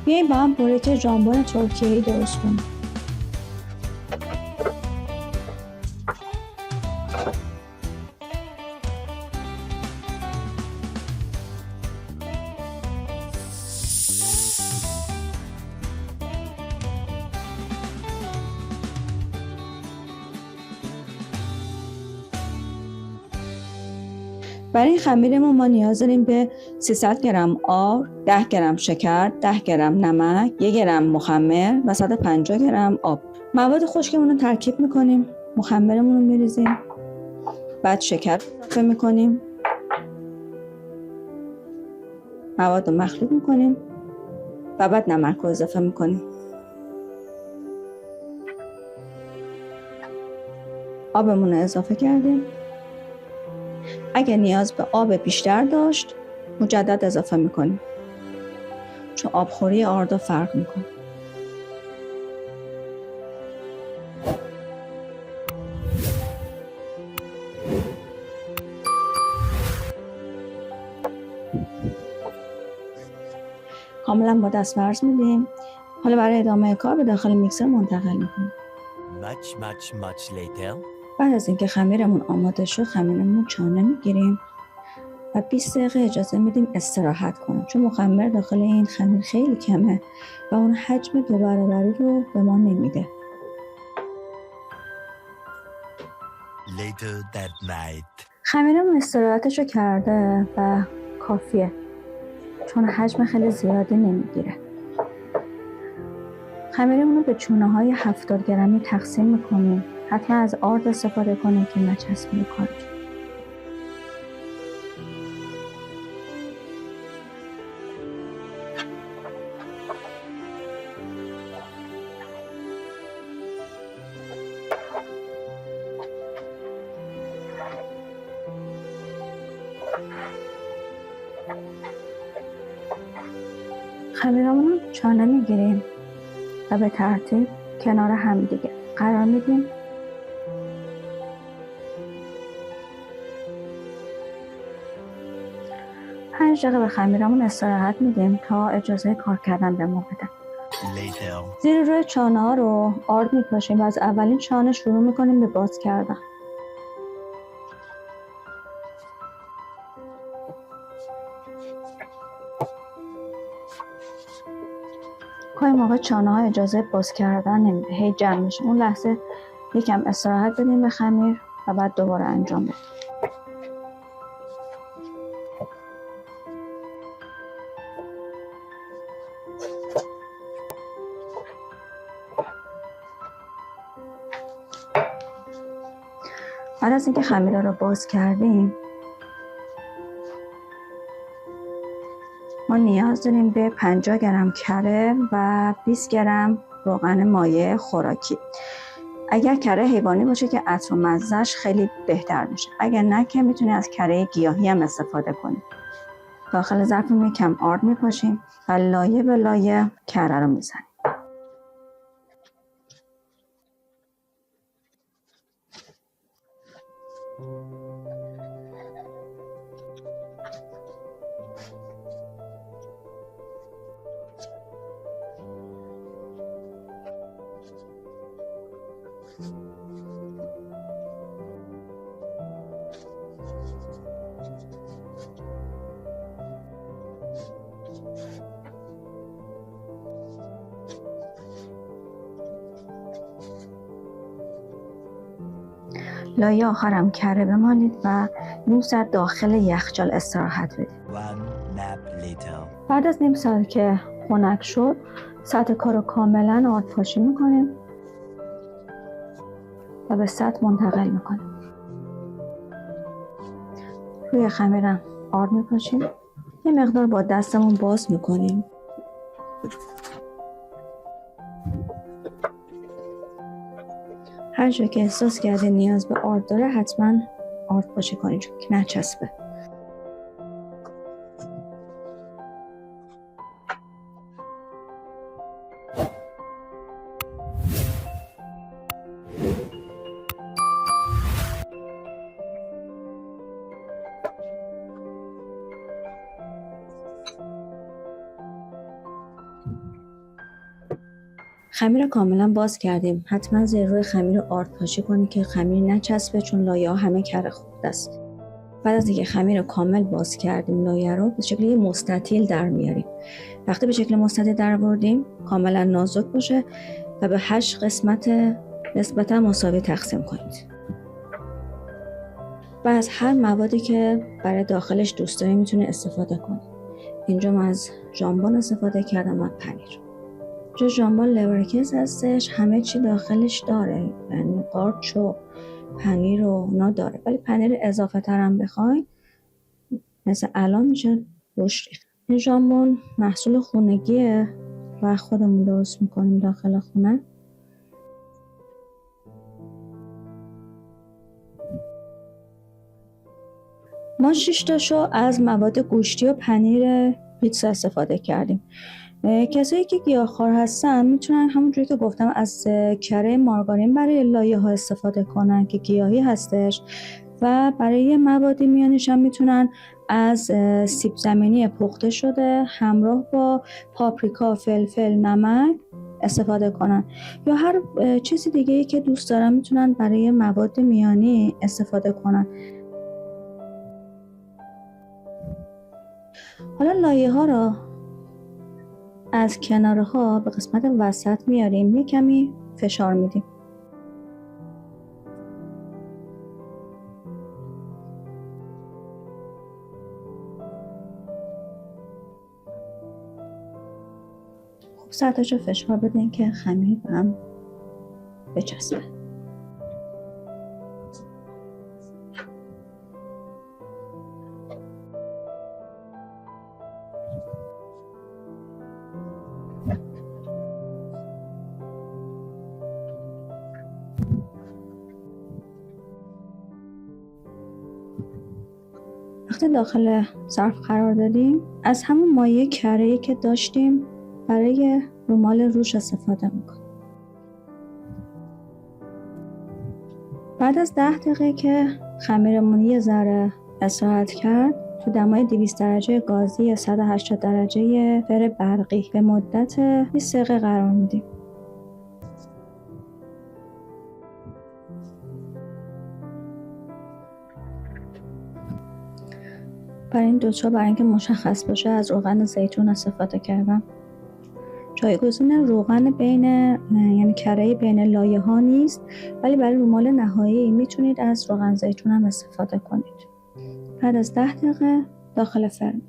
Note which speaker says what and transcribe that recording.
Speaker 1: بیاییم با هم برک ژامبون ترکیه‌ای درست کنیم. برای این خمیرمون ما نیاز داریم به 300 گرم آرد، 10 گرم شکر، 10 گرم نمک، 1 گرم مخمر و 150 گرم آب. مواد خشکمون رو ترکیب میکنیم، مخمرمون رو میریزیم، بعد شکر اضافه میکنیم، مواد رو مخلوط میکنیم و بعد نمک رو اضافه میکنیم. آبمون رو اضافه کردیم. اگه نیاز به آب بیشتر داشت مجدد اضافه میکنیم، چون آبخوری آردا فرق میکنه. کاملا با دست فرض میدیم. حالا برای ادامه کار به داخل میکسر منتقل میکنیم.
Speaker 2: Much later.
Speaker 1: بعد از اینکه خمیرمون آماده شد، خمیرمون چانه میگیریم و 20 دقیقه اجازه میدیم استراحت کنه، چون مخمر داخل این خمیر خیلی کمه و اون حجم 2 برابری رو به ما نمیده.
Speaker 2: Later that night.
Speaker 1: خمیرمون استراحتش رو کرده و کافیه، چون حجم خیلی زیادی نمیگیره. خمیرمون رو به چونه های 70 گرمی تقسیم میکنیم. حتما از آرد استفاده کنیم که نچسبه به کارتون. خمیرمون رو چانه میگیریم و به ترتیب کنار همدیگه قرار میدیم. پنج دقیقه به خمیرمون استراحت میدیم تا اجازه کار کردن به ما بدن. زیر روی چانه ها رو آرد میپاشیم و از اولین چانه شروع میکنیم به باز کردن. گاهی موقع چانه ها اجازه باز کردن نمیده، هی جمع میشه. اون لحظه یکم استراحت بدیم به خمیر و بعد دوباره انجام بدیم. بعد از اینکه خمیرها رو باز کردیم، ما نیاز داریم به 50 گرم کره و 20 گرم روغن مایع خوراکی. اگر کره حیوانی باشه که عطر و مزه‌اش خیلی بهتر میشه، اگر نه که میتونی از کره گیاهی هم استفاده کنی. داخل ظرفمون کم آرد میپاشیم و لایه به لایه کره رو میزنیم. لایه آخرم کره بمالید و نیم ساعت داخل یخچال استراحت بدید. بعد از نیم ساعت که خنک شد، سطح کار رو کاملا آردپاشی میکنیم و به سطح منتقل میکنیم. روی خمیرم آرد میپاشیم، یه مقدار با دستمون باز میکنیم. هر جا که احساس کردین نیاز به آرد داره حتما آردپاشی کنید، چون که نچسبه. خمیر کاملا باز کردیم. حتما زیر روی خمیر رو آرد پاشی کنید که خمیر نچسبه، چون لایه ها همه کره خورده است. بعد از اینکه خمیر کامل باز کردیم، لایه رو به شکل مستطیل در میاریم. وقتی به شکل مستطیل در بردیم، کاملا نازک باشه و به 8 قسمت نسبتا مساوی تقسیم کنید. و از هر موادی که برای داخلش دوست دارید میتونید استفاده کنید. اینجا من از ژامبون استفاده کردم و پنیر. جو ژامبون لورکز هستش، همه چی داخلش داره، یعنی قارچ و پنیر و اونا داره، ولی پنیر اضافه تر هم بخواید مثل الان میشه روش ریخت. این ژامبون محصول خونگیه و خودمون درست میکنیم داخل خونه. ما 6 تاشو از مواد گوشتی و پنیر پیتزا استفاده کردیم. کسایی که گیاهخوار هستن میتونن همونجوری که گفتم از کره مارگارین برای لایه ها استفاده کنن که گیاهی هستش، و برای مواد میانش هم میتونن از سیب زمینی پخته شده همراه با پاپریکا، فلفل، نمک استفاده کنن، یا هر چیزی دیگه‌ای که دوست دارن میتونن برای مواد میانی استفاده کنن. حالا لایه ها را از کنارها به قسمت وسط میاریم، یک کمی فشار میدیم. خب سطحشو فشار بدین که خمیر به هم بچسبه. وقتی داخل ظرف قرار دادیم، از همون مایه کره‌ای که داشتیم برای رومال روش استفاده میکنیم. بعد از 10 دقیقه که خمیرمون یه ذره استراحت کرد، تو دمای 200 درجه گازی یا 180 درجه فر برقی به مدت 20 دقیقه قرار میدیم. برای این دوتا، برای اینکه مشخص باشه، از روغن زیتون استفاده کردم. جایگزین روغن بین، یعنی کره بین لایه ها نیست، ولی برای رومال نهایی میتونید از روغن زیتون هم استفاده کنید. بعد از 10 دقیقه داخل فرن.